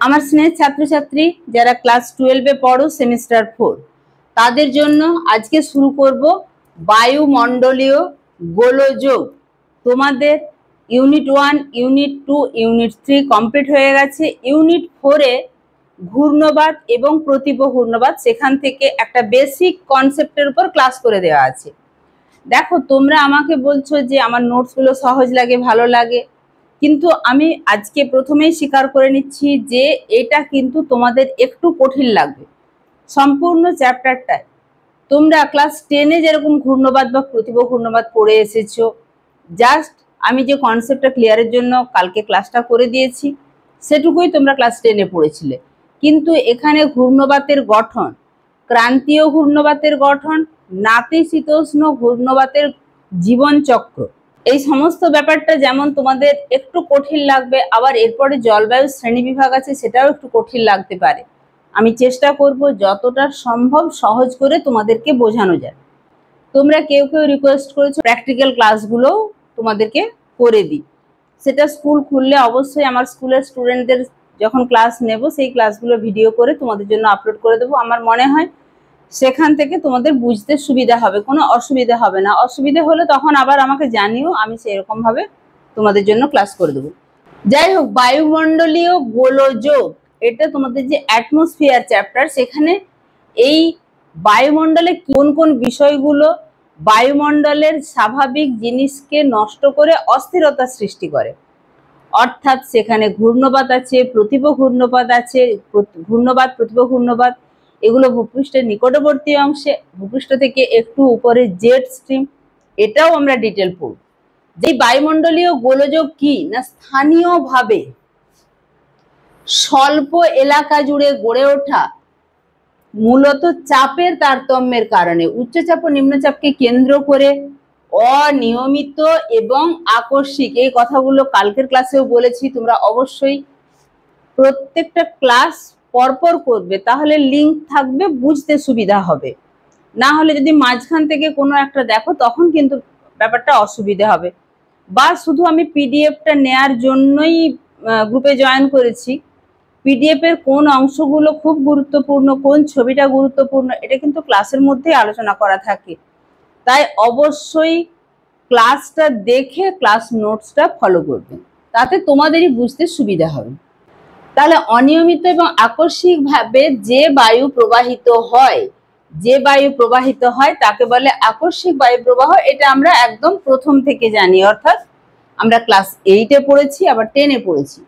আমার স্নেহের ছাত্রছাত্রী যারা ক্লাস 12-এ পড়ো সেমিস্টার 4 তাদের জন্য আজকে শুরু করব বায়ুমণ্ডলীয় গোলযোগ। তোমাদের ইউনিট 1, ইউনিট 2, ইউনিট 3 কমপ্লিট হয়ে গেছে। ইউনিট 4-এ ঘূর্ণবাত এবং প্রতিপ ঘূর্ণবাত, সেখান থেকে একটা বেসিক কনসেপ্টের উপর ক্লাস করে দেওয়া আছে। দেখো, তোমরা আমাকে বলছো যে আমার নোটসগুলো সহজ লাগে, ভালো লাগে, কিন্তু আমি আজকে প্রথমেই স্বীকার করে নিচ্ছি যে এটা কিন্তু তোমাদের একটু কঠিন লাগবে। সম্পূর্ণ চ্যাপ্টারটায় তোমরা ক্লাস 10-এ যেরকম ঘূর্ণবাত বা প্রতিপ ঘূর্ণবাত পড়ে এসেছো, জাস্ট আমি যে কনসেপ্টটা ক্লিয়ারের জন্য কালকে ক্লাসটা করে দিয়েছি সেটুকুই তোমরা ক্লাস 10-এ পড়েছিলে। কিন্তু এখানে ঘূর্ণবাতের গঠন, ক্রান্তীয় ঘূর্ণবাতের গঠন, নাতিশীতোষ্ণ ঘূর্ণবাতের জীবনচক্র, এই সমস্ত ব্যাপারটা যেমন তোমাদের একটু কঠিন লাগবে, আবার এরপরে জলবায়ু শ্রেণীবিভাগ আছে সেটাও একটু কঠিন লাগতে পারে। আমি চেষ্টা করব যতটা সম্ভব সহজ করে তোমাদেরকে বোঝানো যায়। তোমরা কেউ কেউ রিকোয়েস্ট করেছো প্র্যাকটিক্যাল ক্লাসগুলোও তোমাদেরকে করে দিই। সেটা স্কুল খুললে অবশ্যই আমার স্কুলের স্টুডেন্টদের যখন ক্লাস নেব সেই ক্লাসগুলো ভিডিও করে তোমাদের জন্য আপলোড করে দেবো। আমার মনে হয় সেখান থেকে তোমাদের বুঝতে সুবিধা হবে, কোনো অসুবিধা হবে না। অসুবিধা হলে তখন আবার আমাকে জানিও, আমি সেরকমভাবে তোমাদের জন্য ক্লাস করে দেবো। যাই হোক, বায়ুমণ্ডলীয় গোলযোগ, এটা তোমাদের যে অ্যাটমসফিয়ার চ্যাপ্টার, সেখানে এই বায়ুমণ্ডলে কোন কোন বিষয়গুলো বায়ুমণ্ডলের স্বাভাবিক জিনিসকে নষ্ট করে অস্থিরতা সৃষ্টি করে, অর্থাৎ সেখানে ঘূর্ণবাত আছে, প্রতিপ ঘূর্ণবাত আছে, ঘূর্ণবাত প্রতিপ ঘূর্ণবাত, এগুলো ভূপৃষ্ঠের নিকটবর্তী অংশে, ভূপৃষ্ঠ থেকে একটু উপরে জেট স্ট্রিম, এটাও আমরা ডিটেল পড়ব। যে বায়ুমণ্ডলীয় গোলযোগ কি না, স্থানীয়ভাবে স্বল্প এলাকা জুড়ে গড়ে ওঠা মূলত চাপের তারতম্যের কারণে উচ্চচাপ ও নিম্নচাপকে কেন্দ্র করে অনিয়মিত এবং আকস্মিক, এই কথাগুলো কালকের ক্লাসেও বলেছি, তোমরা অবশ্যই প্রত্যেকটা ক্লাস পরপর করবে, তাহলে লিঙ্ক থাকবে, বুঝতে সুবিধা হবে। না হলে যদি মাঝখান থেকে কোনো একটা দেখো তখন কিন্তু ব্যাপারটা অসুবিধা হবে। বা শুধু আমি পিডিএফটা নেয়ার জন্যই গ্রুপে জয়েন করেছি, পিডিএফ এর কোন অংশগুলো খুব গুরুত্বপূর্ণ, কোন ছবিটা গুরুত্বপূর্ণ, এটা কিন্তু ক্লাসের মধ্যেই আলোচনা করা থাকে। তাই অবশ্যই ক্লাসটা দেখে ক্লাস নোটসটা ফলো করবে, তাতে তোমাদেরই বুঝতে সুবিধা হবে। তাহলে অনিয়মিত এবং আকস্মিকভাবে যে বায়ু প্রবাহিত হয় তাকে বলে আকস্মিক বায়ু প্রবাহ। এটা আমরা একদম প্রথম থেকে জানি, অর্থাৎ আমরা ক্লাস 8-এ পড়েছি, আবার 10-এ পড়েছি।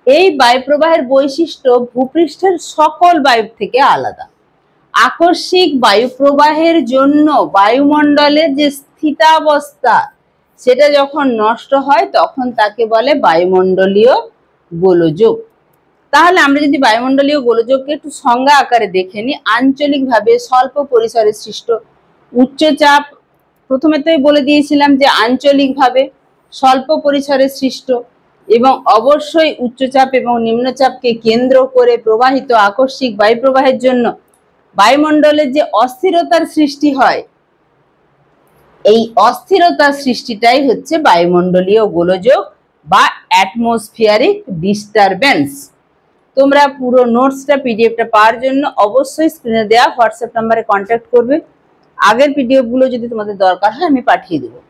এই বায়ু প্রবাহের বৈশিষ্ট্য ভূপৃষ্ঠের সকল বায়ুর থেকে আলাদা। আকস্মিক বায়ু প্রবাহের জন্য বায়ুমণ্ডলের যে স্থিতাবস্থা সেটা যখন নষ্ট হয় তখন তাকে বলে বায়ুমণ্ডলীয় গোলযোগ। তাহলে আমরা যদি বায়ুমণ্ডলীয় গোলযোগকে একটু সংজ্ঞা আকারে দেখে নিই, আঞ্চলিকভাবে স্বল্প পরিসরে সৃষ্ট উচ্চচাপ, প্রথমে তো বলে দিয়েছিলাম যে আঞ্চলিকভাবে স্বল্প পরিসরে সৃষ্ট এবং অবশ্যই উচ্চচাপ এবং নিম্নচাপকে কেন্দ্র করে প্রবাহিত আকস্মিক বায়ু প্রবাহের জন্য বায়ুমণ্ডলের যে অস্থিরতার সৃষ্টি হয়, এই অস্থিরতার সৃষ্টিটাই হচ্ছে বায়ুমণ্ডলীয় গোলযোগ বা অ্যাটমসফিয়ারিক ডিস্টারবেন্স। তোমরা পুরো নোটসটা পিডিএফটা পাওয়ার জন্য অবশ্যই স্ক্রিনে দেওয়া হোয়াটসঅ্যাপ নাম্বারে কন্ট্যাক্ট করবে। আগের পিডিএফগুলো যদি তোমাদের দরকার হয় আমি পাঠিয়ে দেবো।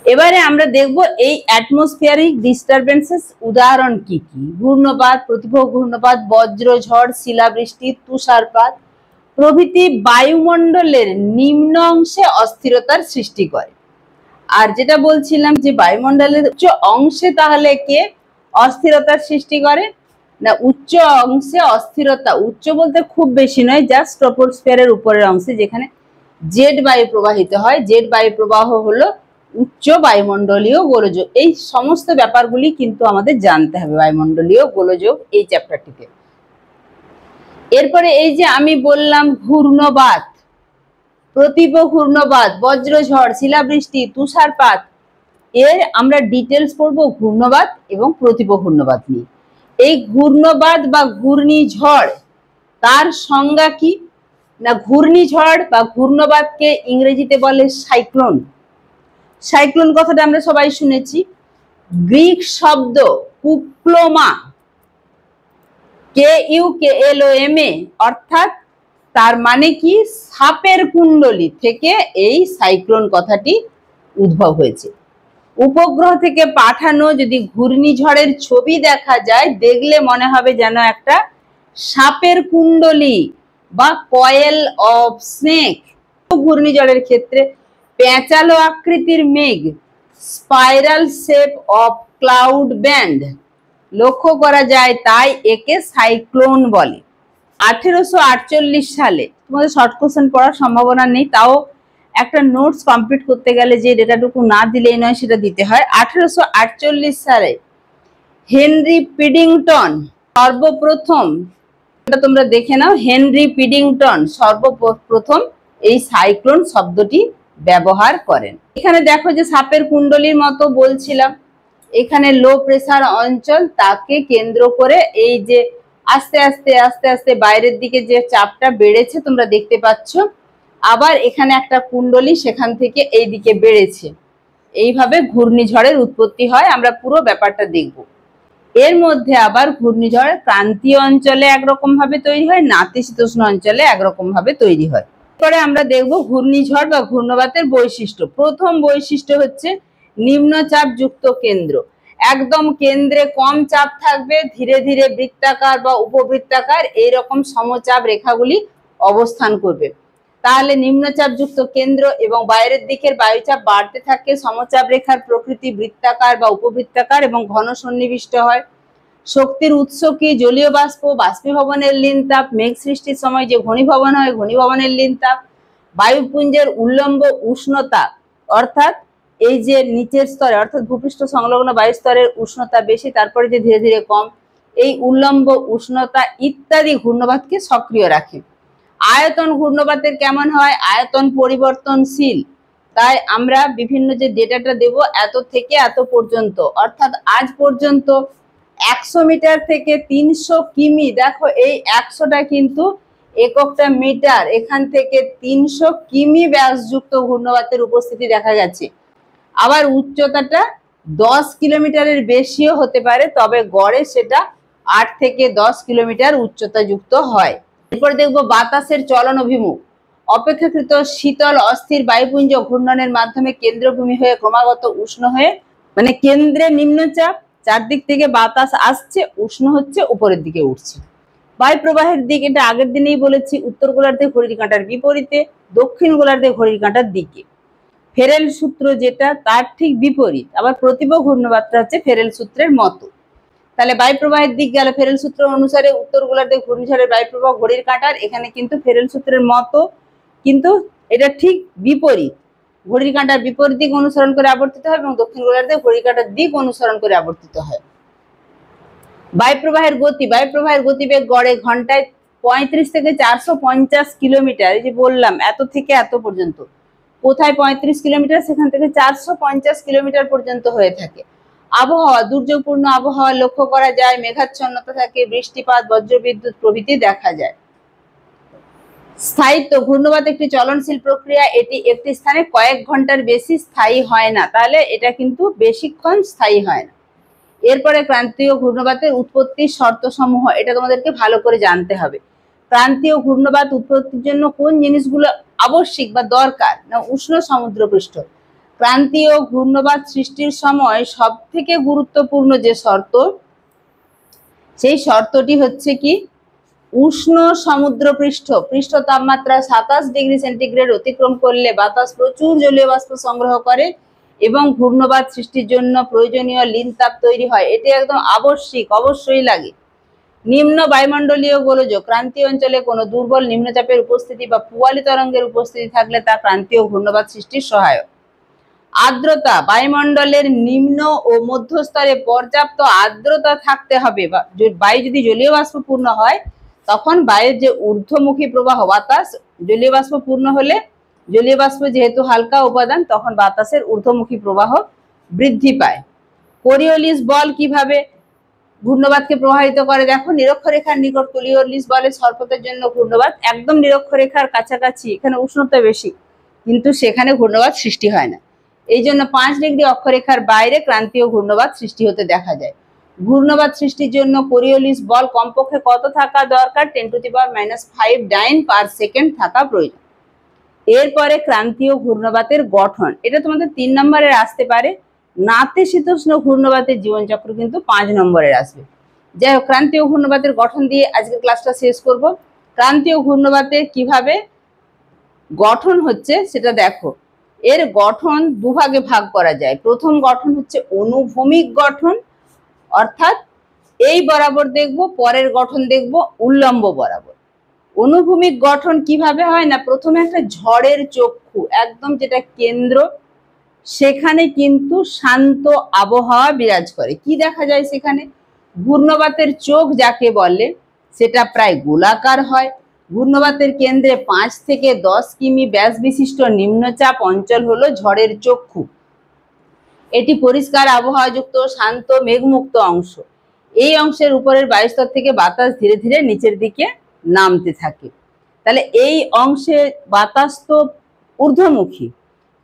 এবারে আমরা দেখব এই অ্যাটমসফিয়ারিক ডিস্টারবেন্সেস উদাহরণ কি কি। ঘূর্ণবাত, প্রতিপ ঘূর্ণবাত, বজ্রঝড়, শিলাবৃষ্টি, তুষারপাত প্রভৃতি বায়ুমণ্ডলের নিম্ন অংশে অস্থিরতার সৃষ্টি করে। আর যেটা বলছিলাম যে বায়ুমণ্ডলের উচ্চ অংশে তাহলে কে অস্থিরতার সৃষ্টি করে না, উচ্চ অংশে অস্থিরতা, উচ্চ বলতে খুব বেশি নয়, জাস্ট ট্রপোস্ফিয়ারের উপরের অংশে যেখানে জেট বায়ু প্রবাহিত হয়, জেট বায়ু প্রবাহ হলো উচ্চ বায়ুমণ্ডলীয় গোলযোগ। এই সমস্ত ব্যাপারগুলি কিন্তু আমাদের জানতে হবে বায়ুমণ্ডলীয় গোলযোগ এই চ্যাপ্টারটিতে। এরপরে এই যে আমি বললাম ঘূর্ণবাত, প্রতিপ ঘূর্ণবাত, বজ্রঝড়, শিলাবৃষ্টি, তুষারপাত, এর আমরা ডিটেলস পড়বো ঘূর্ণবাত এবং প্রতিপ ঘূর্ণবাত নিয়ে। এই ঘূর্ণবাত বা ঘূর্ণিঝড় তার সংজ্ঞা কি না, ঘূর্ণিঝড় বা ঘূর্ণবাতকে ইংরেজিতে বলে সাইক্লোন। সাইক্লোন কথাটা আমরা সবাই শুনেছি, গ্রিক শব্দ কুক্লোমা, KUKLOMA অর্থাৎ তার মানে কি সাপের কুণ্ডলী থেকে এই সাইক্লোন কথাটি উদ্ভব হয়েছে। উপগ্রহ থেকে পাঠানো যদি ঘূর্ণিঝড়ের ছবি দেখা যায়, দেখলে মনে হবে যেন একটা সাপের কুণ্ডলী বা কয়েল অফ স্নেক। ঘূর্ণিঝড়ের ক্ষেত্রে পেঁচালো আকৃতির মেঘ, spiral shape of cloud band লক্ষ্য করা যায়, তাই একে সাইক্লোন বলে। 1848 সালে, তোমাদের শর্ট কোশ্চেন পড়ার সম্ভাবনা নেই, তাও একটা নোটস কমপ্লিট করতে গেলে যে ডেটাটুকু না দিলেই নয় সেটা দিতে হয়। 1848 সালে হেনরি পিডিংটন সর্বপ্রথম, এটা তোমরা দেখে নাও, হেনরি পিডিংটন সর্বপ্রথম এই সাইক্লোন শব্দটি ব্যবহার করেন। এখানে দেখো যে সাপের কুণ্ডলীর মতো বলছিলাম, এখানে লো প্রেসার অঞ্চল, তাকে কেন্দ্র করে এই যে আস্তে আস্তে আস্তে আস্তে বাইরের দিকে যে চাপটা বেড়েছে তোমরা দেখতে পাচ্ছ, আবার এখানে একটা কুণ্ডলী সেখান থেকে এই দিকে বেড়েছে, এইভাবে ঘূর্ণিঝড়ের উৎপত্তি হয়। আমরা পুরো ব্যাপারটা দেখব। এর মধ্যে আবার ঘূর্ণিঝড় ক্রান্তীয় অঞ্চলে একরকম ভাবে তৈরি হয়, নাতিশীতোষ্ণ অঞ্চলে একরকম ভাবে তৈরি হয়। এরপরে আমরা দেখব ঘূর্ণিঝড় বা ঘূর্ণবাতের বৈশিষ্ট্য। প্রথম বৈশিষ্ট্য হচ্ছে নিম্নচাপ যুক্ত কেন্দ্র। একদম কেন্দ্রে কম চাপ থাকবে, ধীরে ধীরে বৃত্তাকার বা উপবৃত্তাকার এইরকম সমচাপ রেখাগুলি অবস্থান করবে। তাহলে নিম্নচাপ যুক্ত কেন্দ্র এবং বাইরের দিকের বায়ুচাপ বাড়তে থাকে। সমচাপ রেখার প্রকৃতি বৃত্তাকার বা উপবৃত্তাকার এবং ঘন সন্নিবিষ্ট হয়। শক্তির উৎস কি? জলীয় বাষ্প, বাষ্পীভবনের লীন তাপ, মেঘ সৃষ্টির সময় যে ঘনীভবন হয় ঘনীভবনের লীন তাপ, বায়ুপুঞ্জের উল্লম্ব উষ্ণতা, অর্থাৎ এই যে নিচের স্তরে অর্থাৎ ভূপৃষ্ঠ সংলগ্ন বায়ুস্তরের উষ্ণতা বেশি, তারপরে যে ধীরে ধীরে কম, এই উল্লম্ব উষ্ণতা ইত্যাদি ঘূর্ণবাতকে সক্রিয় রাখে। আয়তন ঘূর্ণবাতের কেমন হয়? আয়তন পরিবর্তনশীল, তাই আমরা বিভিন্ন যে ডেটাটা দেব এত থেকে এত পর্যন্ত, অর্থাৎ আজ পর্যন্ত 100 মিটার থেকে 300 কিমি, দেখো এই 100টা কিন্তু এককটা মিটার, এখান থেকে 300 কিমি ব্যাসযুক্ত ঘূর্ণবাতের উপস্থিতি দেখা গেছে। আবার উচ্চতাটা 10 কিলোমিটারের বেশিও হতে পারে, তবে গড়ে সেটা 8 থেকে 10 কিলোমিটার উচ্চতা যুক্ত হয়। এরপর দেখবো বাতাসের চলন অভিমুখ। অপেক্ষাকৃত শীতল অস্থির বায়ুপুঞ্জ ঘূর্ণনের মাধ্যমে কেন্দ্রভূমি হয়ে ক্রমাগত উষ্ণ হয়ে, মানে কেন্দ্রে নিম্নচাপ, চারদিক থেকে বাতাস আসছে, উষ্ণ হচ্ছে, উপরের দিকে উঠছে। বায়ু প্রবাহের দিক, এটা আগের দিনেই বলেছি, উত্তর গোলার্ধে ঘড়ির কাঁটার বিপরীতে, দক্ষিণ গোলার্ধে ঘড়ির কাঁটার দিকে। ফেরেল সূত্র যেটা তার ঠিক বিপরীত। আবার প্রতিভ ঘূর্ণবাতটা হচ্ছে ফেরেল সূত্রের মতো। তাহলে বায়ু প্রবাহের দিক গেল ফেরেল সূত্র অনুসারে, উত্তর গোলার্ধে ঘূর্ণিঝড়ের বায়ু প্রবাহ ঘড়ির কাঁটার, এখানে কিন্তু ফেরেল সূত্রের মতো, কিন্তু এটা ঠিক বিপরীত। ঘড়ির কাঁটার বিপরীত দিক অনুসরণ করে আবর্তিত হয় এবং দক্ষিণ গোলার্ধে ঘড়ির কাঁটার দিক অনুসরণ করে আবর্তিত হয়। বায়ু প্রবাহের গতি, বায়ু প্রবাহের গতিবেগ গড়ে ঘন্টায় 35 থেকে 450 কিলোমিটার। এই যে বললাম এত থেকে এত পর্যন্ত, কোথায় 35 কিলোমিটার, সেখান থেকে 450 কিলোমিটার পর্যন্ত হয়ে থাকে। আবহাওয়া, দুর্যোগপূর্ণ আবহাওয়া লক্ষ্য করা যায়, মেঘাচ্ছন্নতা থাকে, বৃষ্টিপাত, বজ্রবিদ্যুৎ প্রভৃতি দেখা যায়। স্থায়িত্ব, ঘূর্ণবাত একটি চলনশীল প্রক্রিয়া, এটি একটি স্থানে কয়েক ঘন্টার বেশি স্থায়ী হয় না, তাহলে এটা কিন্তু বেশিক্ষণ স্থায়ী হয় না। এরপরে ক্রান্তীয় ঘূর্ণবাতের উৎপত্তির শর্ত সমূহ, এটা তোমাদেরকে ভালো করে জানতে হবে। ক্রান্তীয় ঘূর্ণবাত উৎপত্তির জন্য কোন জিনিসগুলো আবশ্যিক বা দরকার? না, উষ্ণ সমুদ্রপৃষ্ঠ। ক্রান্তীয় ঘূর্ণবাত সৃষ্টির সময় সব থেকে গুরুত্বপূর্ণ যে শর্ত, সেই শর্তটি হচ্ছে কি? উষ্ণ সমুদ্রপৃষ্ঠ। পৃষ্ঠ তাপমাত্রা 27 ডিগ্রি সেন্টিগ্রেড অতিক্রম করলে বাতাস প্রচুর জলীয় বাষ্প সংগ্রহ করে এবং ঘূর্ণবাত সৃষ্টির জন্য প্রয়োজনীয় লীন তাপ তৈরি হয়। এটি একদম আবশ্যিক, অবশ্যই লাগে। নিম্ন বায়ুমণ্ডলীয় গোলযোগ, ক্রান্তীয় অঞ্চলে কোনো দুর্বল নিম্নচাপের উপস্থিতি বা পোয়ালি তরঙ্গের উপস্থিতি থাকলে তা ক্রান্তীয় ঘূর্ণবাত সৃষ্টির সহায়ক। আর্দ্রতা, বায়ুমণ্ডলের নিম্ন ও মধ্যস্তরে পর্যাপ্ত আর্দ্রতা থাকতে হবে। বায়ু যদি জলীয় বাষ্পপূর্ণ হয়, তখন বায়ুর যে ঊর্ধ্বমুখী প্রবাহ বাতাস, জলীয় বাষ্প পূর্ণ হলে, জলীয় বাষ্প যেহেতু হালকা উপাদান, তখন বাতাসের ঊর্ধ্বমুখী প্রবাহ বৃদ্ধি পায়। কোরিওলিস বল কিভাবে ঘূর্ণবাতকে প্রভাবিত করে? দেখো, নিরক্ষরেখার নিকট কোরিওলিস বলের স্বল্পতার জন্য ঘূর্ণবাত, একদম নিরক্ষরেখার কাছাকাছি, এখানে উষ্ণতা বেশি, কিন্তু সেখানে ঘূর্ণবাত সৃষ্টি হয় না। এই জন্য 5 ডিগ্রি অক্ষরেখার বাইরে ক্রান্তীয় ঘূর্ণবাত সৃষ্টি হতে দেখা যায়। ঘূর্ণবাত সৃষ্টির জন্য কোরিওলিস বল কমপক্ষে কত থাকা দরকার? 10⁻⁵ ডাইন পার সেকেন্ড থাকা প্রয়োজন। এরপরে ক্রান্তীয় ঘূর্ণবাতের গঠন, এটা তোমাদের 3 নম্বরের আসতে পারে। নাতিশীতোষ্ণ ঘূর্ণবাতের জীবনচক্র কিন্তু 5 নম্বরের আসবে। যাই হোক, ক্রান্তীয় ঘূর্ণবাতের গঠন দিয়ে আজকের ক্লাসটা শেষ করব। ক্রান্তীয় ঘূর্ণবাতের কিভাবে গঠন হচ্ছে সেটা দেখো। এর গঠন দুভাগে ভাগ করা যায়। প্রথম গঠন হচ্ছে অনুভূমিক গঠন, অর্থাৎ এই বরাবর দেখব, পরের গঠন দেখব উল্লম্ব বরাবর। অনুভূমিক গঠন কিভাবে হয় না, প্রথমে একটা ঝড়ের চক্ষু একদম যেটা কেন্দ্র, সেখানে কিন্তু শান্ত আবহাওয়া বিরাজ করে। কি দেখা যায় সেখানে? ঘূর্ণবাতের চোখ যাকে বলে সেটা প্রায় গোলাকার হয়। ঘূর্ণবাতের কেন্দ্রে 5 থেকে 10 কিমি ব্যাস বিশিষ্ট নিম্নচাপ অঞ্চল হলো ঝড়ের চক্ষু। এটি পরিষ্কার আবহাওয়াযুক্ত শান্ত মেঘমুক্ত অংশ। এই অংশের উপরের বায়ুস্তর থেকে বাতাস ধীরে ধীরে নিচের দিকে নামতে থাকে। তাহলে এই অংশে বাতাস তো ঊর্ধ্বমুখী,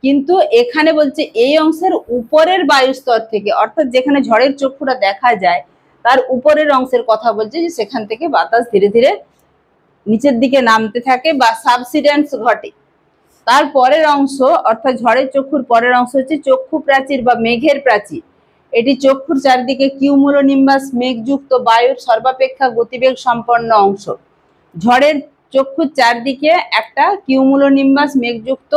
কিন্তু এখানে বলছে এই অংশের উপরের বায়ুস্তর থেকে, অর্থাৎ যেখানে ঝড়ের চক্ষুটা দেখা যায় তার উপরের অংশের কথা বলছে, যে সেখান থেকে বাতাস ধীরে ধীরে নিচের দিকে নামতে থাকে বা সাবসিডেন্স ঘটে। তার পরের অংশ অর্থাৎ ঝড়ের চক্ষুর পরের অংশ হচ্ছে চক্ষু প্রাচীর বা মেঘের প্রাচীর। এটি চক্ষুর চারদিকে কিউমুলোনিম্বাস মেঘযুক্ত বায়ুর সর্বাপেক্ষা গতিবেগ সম্পন্ন অংশ। ঝড়ের চক্ষুর চারদিকে একটা কিউমুলোনিম্বাস মেঘযুক্ত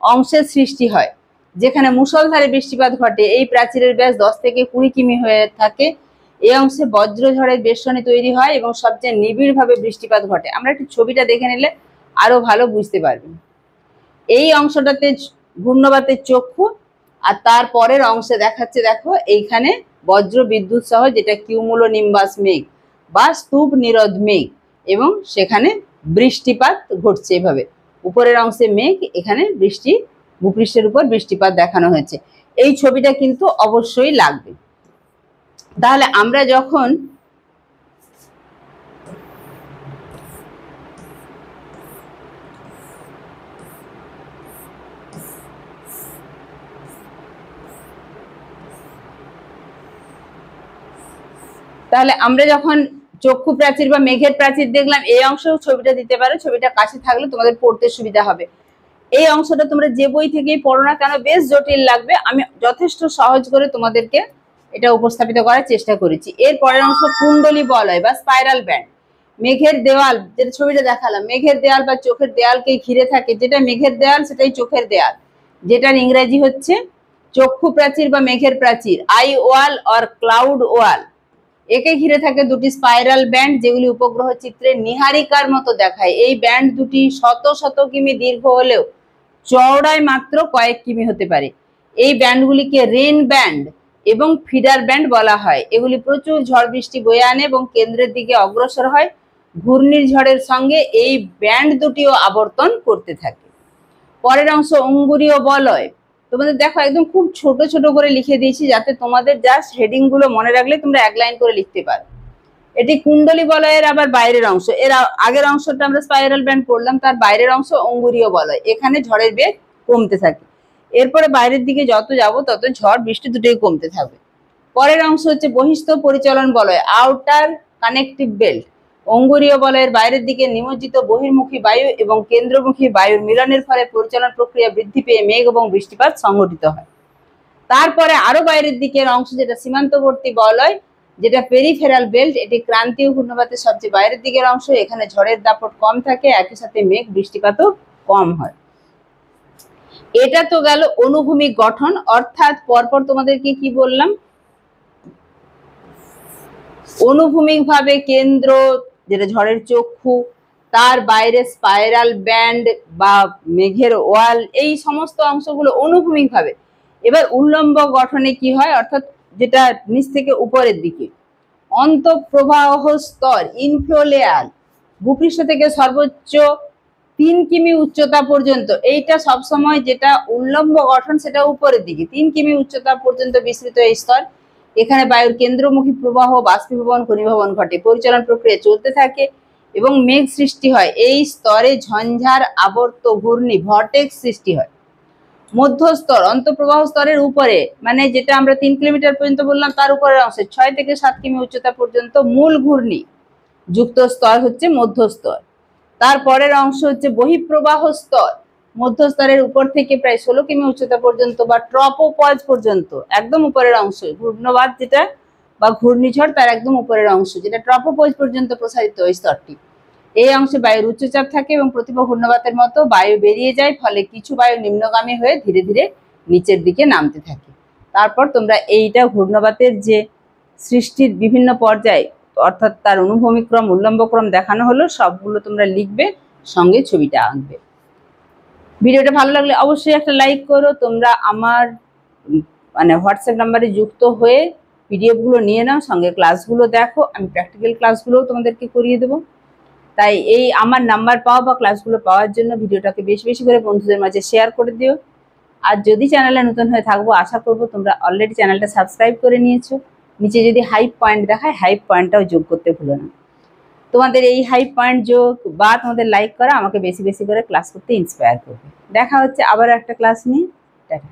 অংশের সৃষ্টি হয়, যেখানে মুষলধারে বৃষ্টিপাত ঘটে। এই প্রাচীরের ব্যাস 10 থেকে 20 কিমি হয়ে থাকে। এই অংশে বজ্রঝড়ের বেষ্টনী তৈরি হয় এবং সবচেয়ে নিবিড়ভাবে বৃষ্টিপাত ঘটে। আমরা একটু ছবিটা দেখে নিলে আরো ভালো বুঝতে পারবেন। এই অংশটাতে ঘূর্ণবাতের চক্ষু, আর তার পরের অংশে দেখাচ্ছে দেখো এইখানে বজ্র বিদ্যুৎ সহ যেটা কিউমুলোনিম্বাস মেঘ বা স্তূপ নিরোধ মেঘ, এবং সেখানে বৃষ্টিপাত ঘটছে। এভাবে উপরের অংশে মেঘ, এখানে বৃষ্টি, ভূপৃষ্ঠের উপর বৃষ্টিপাত দেখানো হয়েছে। এই ছবিটা কিন্তু অবশ্যই লাগবে। তাহলে আমরা যখন চক্ষু প্রাচীর বা মেঘের প্রাচীর দেখলাম, এই অংশেও ছবিটা দিতে পারো। ছবিটা কাছে থাকলে তোমাদের পড়তে সুবিধা হবে। এই অংশটা তোমরা যে বই থেকেই পড়ো না কেন বেশ জটিল লাগবে। আমি যথেষ্ট সহজ করে তোমাদেরকে এটা উপস্থাপিত করার চেষ্টা করেছি। এর পরের অংশ কুণ্ডলী বলয় বা স্পাইরাল ব্যান্ড। মেঘের দেওয়াল, যেটা ছবিটা দেখালাম, মেঘের দেওয়াল বা চোখের দেওয়ালকে ঘিরে থাকে। যেটা মেঘের দেওয়াল সেটাই চোখের দেওয়াল, যেটার ইংরেজি হচ্ছে চক্ষু প্রাচীর বা মেঘের প্রাচীর, আই ওয়াল অর ক্লাউড ওয়াল। একে ঘিরে থাকে দুটি স্পাইরাল ব্যান্ড, যেগুলি উপগ্রহ চিত্রে নিহারিকার মতো দেখায়। এই ব্যান্ড দুটি শত শত কিমি দীর্ঘ হলেও চওড়ায় মাত্র কয়েক কিমি হতে পারে। এই ব্যান্ডগুলিকে রেন ব্যান্ড এবং ফিডার ব্যান্ড বলা হয়। এগুলি প্রচুর ঝড় বৃষ্টি বয়ে আনে এবং কেন্দ্রের দিকে অগ্রসর হয়। ঘূর্ণিঝড়ের সঙ্গে এই ব্যান্ড দুটিও আবর্তন করতে থাকে। পরের অংশ অঙ্গুরীয় বলয়। তোমাদের দেখো একদম খুব ছোট ছোট করে লিখে দিয়েছি, যাতে তোমাদের জাস্ট হেডিং গুলো মনে রাখলে তোমরা এক লাইন করে লিখতে পারো। এটি কুণ্ডলী বলয়ের আবার বাইরের অংশ। এর আগের অংশটা আমরা স্পাইরাল ব্যান্ড পড়লাম, তার বাইরের অংশ অঙ্গুরীয় বলয়। এখানে ঝড়ের বেগ কমতে থাকে। এরপরে বাইরের দিকে যত যাব তত ঝড় বৃষ্টি দুটোই কমতে থাকবে। পরের অংশ হচ্ছে বহিস্থ পরিচালন বলয়, আউটার কানেকটিভ বেল্ট। অঙ্গুরীয় বলয়ের বাইরের দিকে নিমজ্জিত বহির্মুখী বায়ু এবং কেন্দ্রমুখী বায়ুর মিলনের ফলে পরিচালন প্রক্রিয়া বৃদ্ধি পেয়ে মেঘ এবং বৃষ্টিপাত সংঘটিত হয়। তারপরে আরো বাইরের দিকের অংশ যেটা সীমান্তবর্তী বলয়, যেটা পেরিফেরাল বেল্ট। এটি ক্রান্তীয় ঘূর্ণবাতের সবচেয়ে বাইরের দিকের অংশ। এখানে ঝড়ের দাপট কম থাকে, একই সাথে মেঘ বৃষ্টিপাতও কম হয়। এটা তো গেল অনুভূমিক গঠন, অর্থাৎ পরপর তোমাদেরকে কি বললাম, অনুভূমিক ভাবে কেন্দ্র যেটা ঝড়ের চক্ষু, তার বাইরে স্পাইরাল ব্যান্ড বা মেঘের ওয়াল, এই সমস্ত অংশগুলো অনুভূমিক ভাবে। এবার উল্লম্ব গঠনে কি হয়, অর্থাৎ যেটা নিচ থেকে উপরের দিকে, অন্তঃপ্রবাহ স্তর ইনফ্লো লেয়ার, ভূপৃষ্ঠ থেকে সর্বোচ্চ 3 কিমি উচ্চতা পর্যন্ত। এইটা সবসময় যেটা উল্লম্ব গঠন সেটা উপরের দিকে 3 কিমি উচ্চতা পর্যন্ত বিস্তৃত এই স্তর। এখানে বায়ুর কেন্দ্রমুখী প্রবাহ, বাষ্পীভবন, ঘনীভবন ঘটে। পরিচালন প্রক্রিয়া চলতে থাকে এবং মেঘ সৃষ্টি হয়। এই স্তরে ঝঞ্ঝার, আবর্ত, ঘূর্ণি, ভর্টেক্স সৃষ্টি হয়। মধ্যস্তর অন্তঃপ্রবাহ স্তরের উপরে, মানে যেটা আমরা 3 কিলোমিটার পর্যন্ত বললাম তার উপরের অংশে 6 থেকে 7 কিমি উচ্চতা পর্যন্ত মূল ঘূর্ণি যুক্ত স্তর হচ্ছে মধ্যস্তর। তারপরের অংশ হচ্ছে বহিঃপ্রবাহ স্তর, মধ্যস্তরের উপর থেকে প্রায় 16 কিমি উচ্চতা পর্যন্ত বা ট্রপোপজ পর্যন্ত, একদম উপরের অংশ ঘূর্ণবাদ যেটা বা ঘূর্ণিঝড় তার একদম উপরের অংশ যেটা ট্রপোপজ পর্যন্ত প্রসারিত ওই স্তরটি। এই অংশে বায়ুর উচ্চচাপ থাকে এবং প্রতিভা ঘূর্ণবাতের মতো বায়ু বেরিয়ে যায়, ফলে কিছু বায়ু নিম্নগামী হয়ে ধীরে ধীরে নিচের দিকে নামতে থাকে। তারপর তোমরা এইটা ঘূর্ণবাতের যে সৃষ্টির বিভিন্ন পর্যায়, অর্থাৎ তার অনুভূমিক্রম উল্লম্বক্রম দেখানো হলো, সবগুলো তোমরা লিখবে, সঙ্গে ছবিটা আঁকবে। ভিডিওটা ভালো লাগলে অবশ্যই একটা লাইক করো। তোমরা আমার মানে হোয়াটসঅ্যাপ নাম্বারে যুক্ত হয়ে পিডিএফগুলো নিয়ে নাও, সঙ্গে ক্লাসগুলো দেখো, আমি প্র্যাকটিক্যাল ক্লাসগুলোও তোমাদেরকে করিয়ে দেবো। তাই এই আমার নাম্বার পাওয়া বা ক্লাসগুলো পাওয়ার জন্য ভিডিওটাকে বেশি বেশি করে বন্ধুদের মাঝে শেয়ার করে দিও। আর যদি চ্যানেলে নতুন হয়ে থাকবো, আশা করবো তোমরা অলরেডি চ্যানেলটা সাবস্ক্রাইব করে নিয়েছো। নিচে যদি হাইপ পয়েন্ট দেখায়, হাইপ পয়েন্টটাও যোগ করতে ভুলো না। তোমাদের এই হাইপ পয়েন্ট যোগ বা তোমাদের লাইক করা আমাকে বেশি বেশি করে ক্লাস করতে ইন্সপায়ার করবে। দেখা হচ্ছে আবার একটা ক্লাস নিয়ে। টাটা।